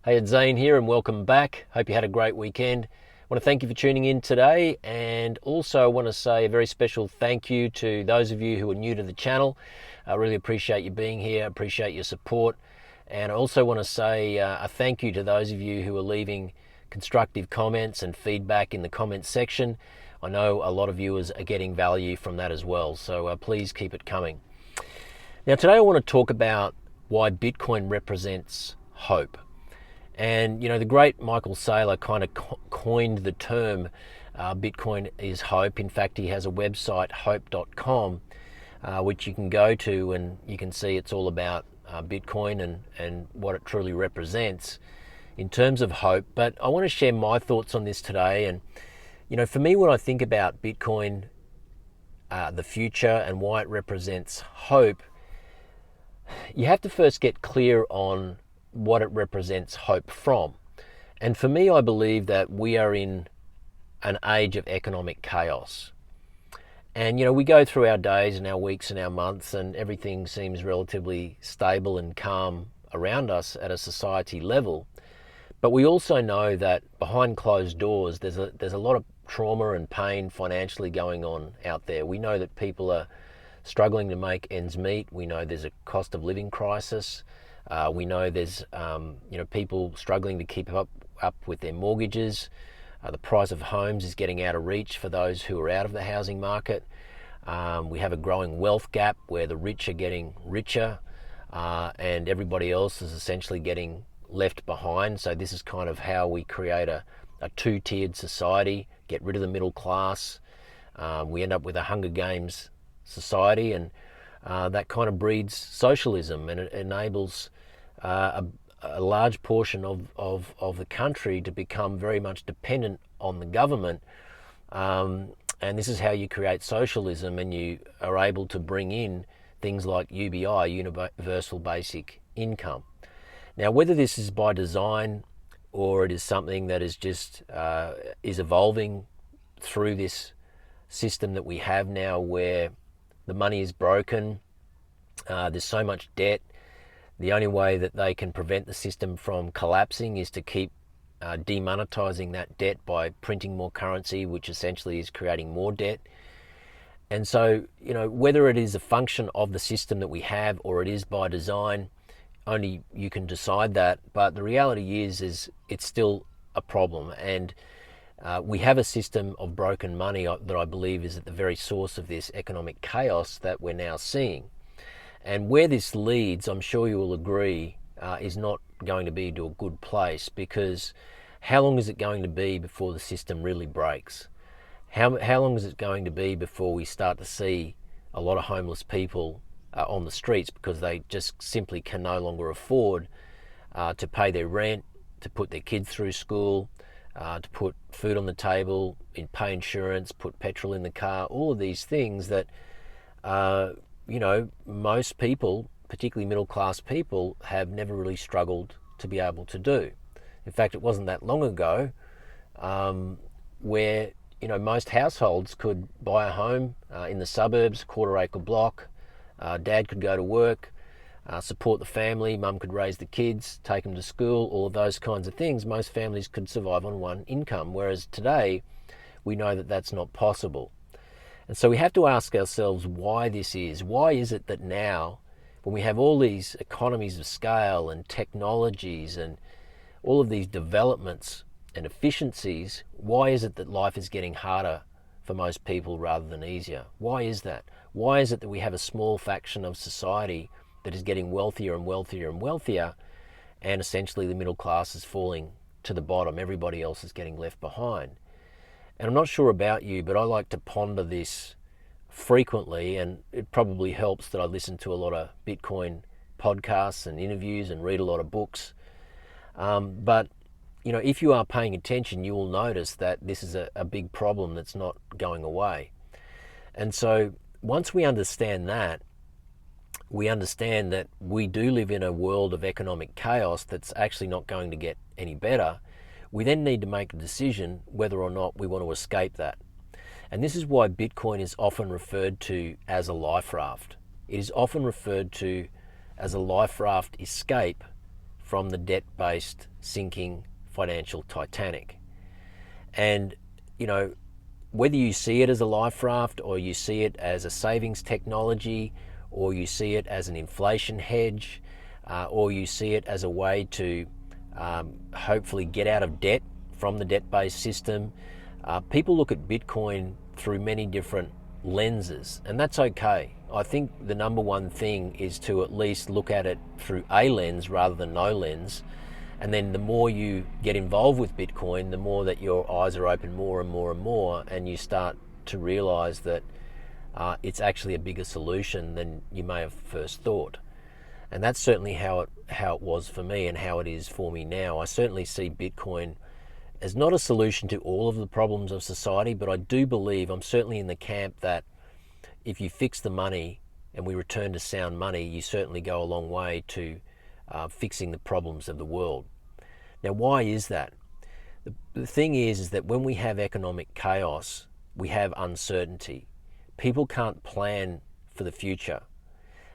Hey, it's Zane here and welcome back. Hope you had a great weekend. I want to thank you for tuning in today, and also I want to say a very special thank you to those of you who are new to the channel. I really appreciate you being here, appreciate your support, and I also want to say a thank you to those of you who are leaving constructive comments and feedback in the comments section. I know a lot of viewers are getting value from that as well, so please keep it coming. Now today I want to talk about why Bitcoin represents hope. And, the great Michael Saylor kind of coined the term Bitcoin is hope. In fact, he has a website, hope.com, which you can go to and you can see it's all about Bitcoin and what it truly represents in terms of hope. But I want to share my thoughts on this today. And, for me, when I think about Bitcoin, the future and why it represents hope, you have to first get clear on what it represents hope from. And for me, I believe that we are in an age of economic chaos. And, we go through our days and our weeks and our months and everything seems relatively stable and calm around us at a society level. But we also know that behind closed doors, there's a lot of trauma and pain financially going on out there. We know that people are struggling to make ends meet. We know there's a cost of living crisis. We know there's people struggling to keep up with their mortgages. The price of homes is getting out of reach for those who are out of the housing market. We have a growing wealth gap where the rich are getting richer and everybody else is essentially getting left behind. So this is kind of how we create a two-tiered society, get rid of the middle class. We end up with a Hunger Games society, and that kind of breeds socialism, and it enables a large portion of the country to become very much dependent on the government. And this is how you create socialism, and you are able to bring in things like UBI, Universal Basic Income. Now, whether this is by design or it is something that is just is evolving through this system that we have now, where the money is broken, there's so much debt. The only way that they can prevent the system from collapsing is to keep demonetizing that debt by printing more currency, which essentially is creating more debt. And so, whether it is a function of the system that we have or it is by design, only you can decide that. But the reality is it's still a problem. And we have a system of broken money that I believe is at the very source of this economic chaos that we're now seeing. And where this leads, I'm sure you will agree, is not going to be to a good place, because how long is it going to be before the system really breaks? How long is it going to be before we start to see a lot of homeless people on the streets because they just simply can no longer afford to pay their rent, to put their kids through school, to put food on the table, pay insurance, put petrol in the car, all of these things that most people, particularly middle-class people, have never really struggled to be able to do. In fact, it wasn't that long ago where, most households could buy a home in the suburbs, quarter-acre block. Dad could go to work, support the family, mum could raise the kids, take them to school, all of those kinds of things. Most families could survive on one income, whereas today we know that that's not possible. And so we have to ask ourselves why this is. Why is it that now, when we have all these economies of scale and technologies and all of these developments and efficiencies, why is it that life is getting harder for most people rather than easier? Why is that? Why is it that we have a small faction of society that is getting wealthier and wealthier and wealthier, and essentially the middle class is falling to the bottom? Everybody else is getting left behind. And I'm not sure about you, but I like to ponder this frequently, and it probably helps that I listen to a lot of Bitcoin podcasts and interviews and read a lot of books. But if you are paying attention, you will notice that this is a big problem that's not going away. And so once we understand that, we understand that we do live in a world of economic chaos that's actually not going to get any better. We then need to make a decision whether or not we want to escape that. And this is why Bitcoin is often referred to as a life raft. It is often referred to as a life raft escape from the debt-based sinking financial Titanic. And, you know, whether you see it as a life raft, or you see it as a savings technology, or you see it as an inflation hedge, or you see it as a way to hopefully get out of debt from the debt-based system, people look at Bitcoin through many different lenses, and that's okay. I think the number one thing is to at least look at it through a lens rather than no lens. And then the more you get involved with Bitcoin, the more that your eyes are open more and more and more, and you start to realize that it's actually a bigger solution than you may have first thought. And that's certainly how it was for me, and how it is for me now. I certainly see Bitcoin as not a solution to all of the problems of society, but I do believe, I'm certainly in the camp that if you fix the money and we return to sound money, you certainly go a long way to fixing the problems of the world. Now, why is that? The thing is that when we have economic chaos, we have uncertainty. People can't plan for the future.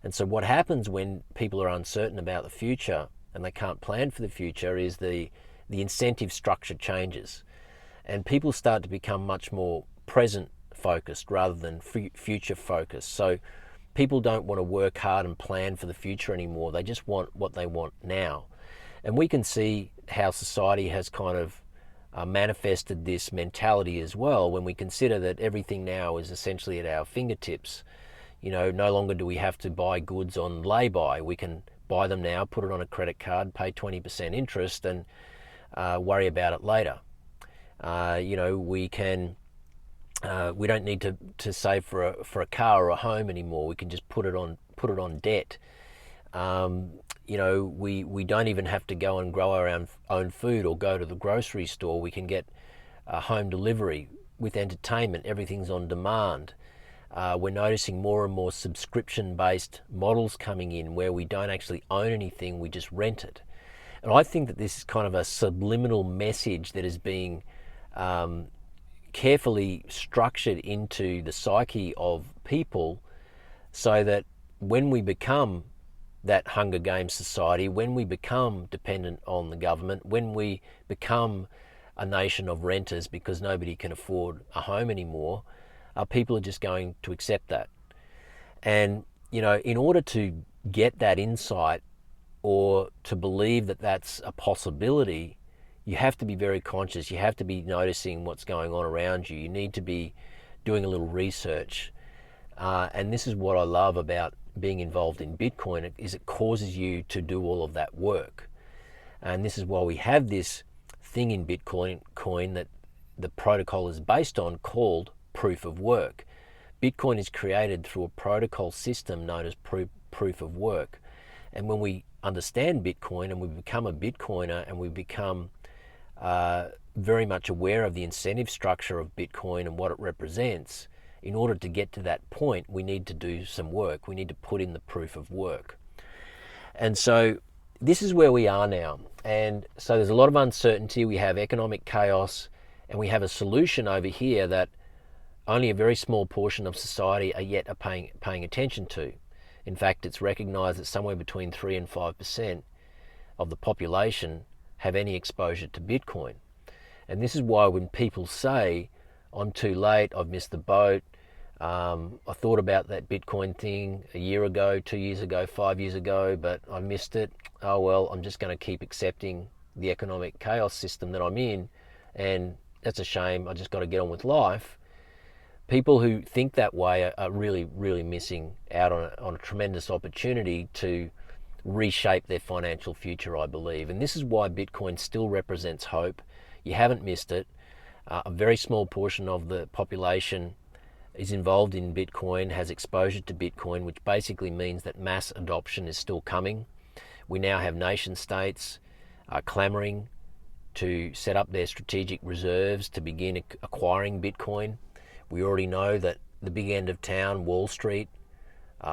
And so what happens when people are uncertain about the future and they can't plan for the future is the incentive structure changes, and people start to become much more present focused rather than future focused. So people don't want to work hard and plan for the future anymore. They just want what they want now. And we can see how society has kind of manifested this mentality as well, when we consider that everything now is essentially at our fingertips. You know, no longer do we have to buy goods on lay-by. We can buy them now, put it on a credit card, pay 20% interest, and worry about it later. You know, we don't need to save for a car or a home anymore. We can just put it on debt. You know, we don't even have to go and grow our own food or go to the grocery store. We can get home delivery. With entertainment, everything's on demand. We're noticing more and more subscription-based models coming in, where we don't actually own anything, we just rent it. And I think that this is kind of a subliminal message that is being carefully structured into the psyche of people, so that when we become that Hunger Games society, when we become dependent on the government, when we become a nation of renters because nobody can afford a home anymore, people are just going to accept that. And, you know, in order to get that insight, or to believe that that's a possibility, you have to be very conscious. You have to be noticing what's going on around you. You need to be doing a little research. And this is what I love about being involved in Bitcoin, is it causes you to do all of that work. And this is why we have this thing in Bitcoin that the protocol is based on, called proof of work. Bitcoin is created through a protocol system known as proof of work. And when we understand Bitcoin and we become a Bitcoiner, and we become very much aware of the incentive structure of Bitcoin and what it represents, in order to get to that point, we need to do some work. We need to put in the proof of work. And so this is where we are now. And so there's a lot of uncertainty. We have economic chaos, and we have a solution over here that only a very small portion of society are paying attention to. In fact, it's recognized that somewhere between 3 and 5% of the population have any exposure to Bitcoin. And this is why when people say, I'm too late, I've missed the boat, I thought about that Bitcoin thing a year ago, 2 years ago, 5 years ago, but I missed it. Oh well, I'm just going to keep accepting the economic chaos system that I'm in, and that's a shame, I just got to get on with life. People who think that way are really, really missing out on a tremendous opportunity to reshape their financial future, I believe. And this is why Bitcoin still represents hope. You haven't missed it. A very small portion of the population is involved in Bitcoin, has exposure to Bitcoin, which basically means that mass adoption is still coming. We now have nation states clamoring to set up their strategic reserves to begin acquiring Bitcoin. We already know that the big end of town, Wall Street,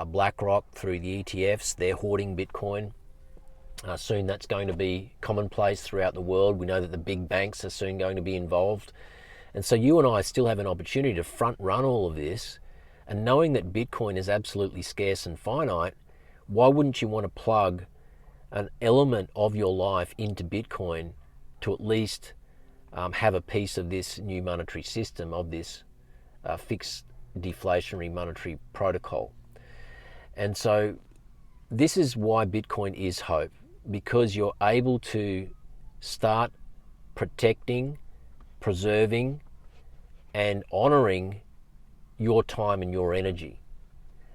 BlackRock through the ETFs, they're hoarding Bitcoin. Soon that's going to be commonplace throughout the world. We know that the big banks are soon going to be involved. And so you and I still have an opportunity to front run all of this. And knowing that Bitcoin is absolutely scarce and finite, why wouldn't you want to plug an element of your life into Bitcoin to at least have a piece of this new monetary system, of this fixed deflationary monetary protocol. And so this is why Bitcoin is hope, because you're able to start protecting, preserving, and honoring your time and your energy.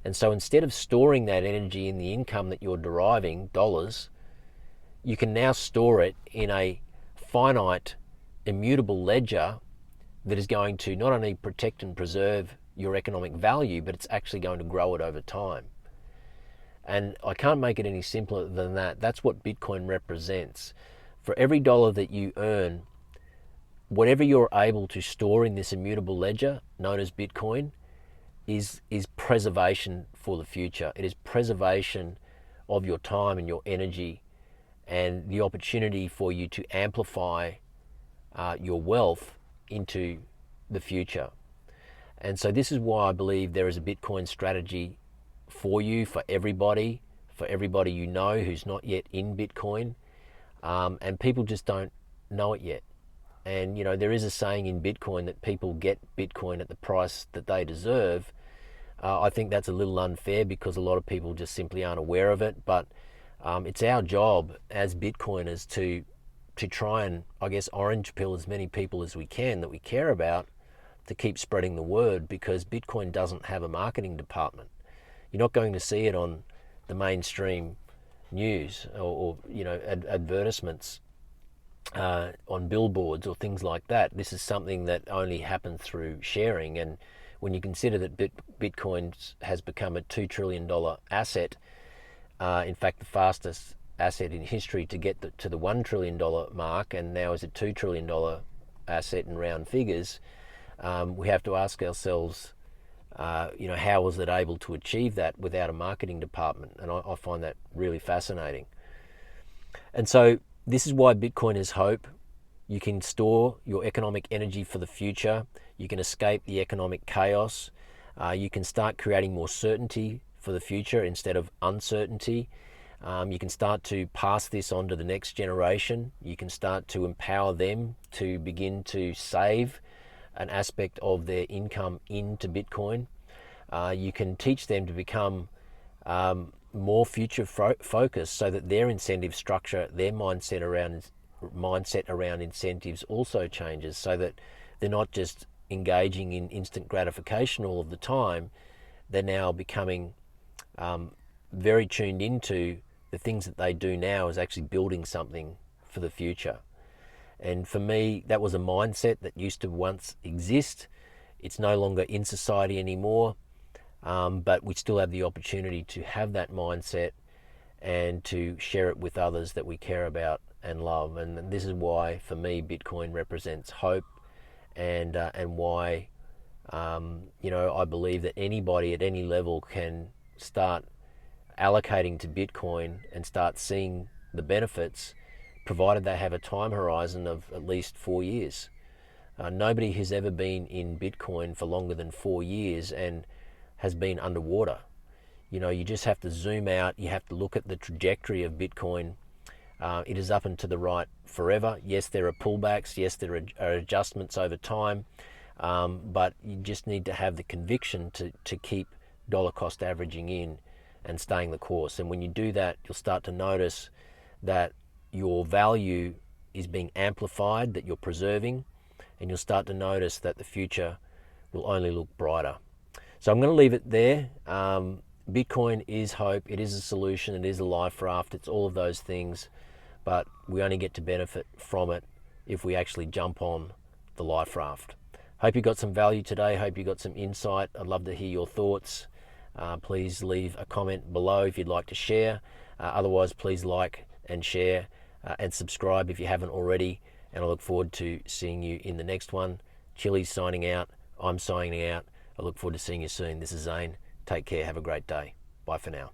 And so instead of storing that energy in the income that you're deriving, dollars, you can now store it in a finite, immutable ledger that is going to not only protect and preserve your economic value, but it's actually going to grow it over time. And I can't make it any simpler than that. That's what Bitcoin represents. For every dollar that you earn, whatever you're able to store in this immutable ledger known as Bitcoin is preservation for the future. It is preservation of your time and your energy, and the opportunity for you to amplify your wealth into the future. And so this is why I believe there is a Bitcoin strategy for you, for everybody you know who's not yet in Bitcoin, and people just don't know it yet. And there is a saying in Bitcoin that people get Bitcoin at the price that they deserve. I think that's a little unfair because a lot of people just simply aren't aware of it, but it's our job as Bitcoiners to try and, I guess, orange pill as many people as we can that we care about, to keep spreading the word, because Bitcoin doesn't have a marketing department. You're not going to see it on the mainstream news or advertisements on billboards or things like that. This is something that only happens through sharing. And when you consider that Bitcoin has become a $2 trillion asset, in fact the fastest asset in history to get to the $1 trillion mark, and now is a $2 trillion asset in round figures, we have to ask ourselves, how was it able to achieve that without a marketing department? And I find that really fascinating. And so this is why Bitcoin is hope. You can store your economic energy for the future. You can escape the economic chaos. You can start creating more certainty for the future instead of uncertainty. You can start to pass this on to the next generation. You can start to empower them to begin to save an aspect of their income into Bitcoin. You can teach them to become more future focused, so that their incentive structure, their mindset around incentives also changes, so that they're not just engaging in instant gratification all of the time. They're now becoming very tuned into the things that they do now as actually building something for the future. And for me, that was a mindset that used to once exist. It's no longer in society anymore, but we still have the opportunity to have that mindset and to share it with others that we care about and love. And this is why, for me, Bitcoin represents hope, and why I believe that anybody at any level can start allocating to Bitcoin and start seeing the benefits, provided they have a time horizon of at least 4 years. Nobody has ever been in Bitcoin for longer than 4 years and has been underwater. You just have to zoom out. You have to look at the trajectory of Bitcoin. It is up and to the right forever. Yes, there are pullbacks. Yes, there are adjustments over time. But you just need to have the conviction to keep dollar cost averaging in and staying the course. And when you do that, you'll start to notice that your value is being amplified, that you're preserving, and you'll start to notice that the future will only look brighter. So I'm going to leave it there. Bitcoin is hope. It is a solution. It is a life raft. It's all of those things, but we only get to benefit from it if we actually jump on the life raft. Hope you got some value today. Hope you got some insight. I'd love to hear your thoughts. Please leave a comment below if you'd like to share. Otherwise, please like and share and subscribe if you haven't already. And I look forward to seeing you in the next one. Chili's signing out. I'm signing out. I look forward to seeing you soon. This is Zane. Take care. Have a great day. Bye for now.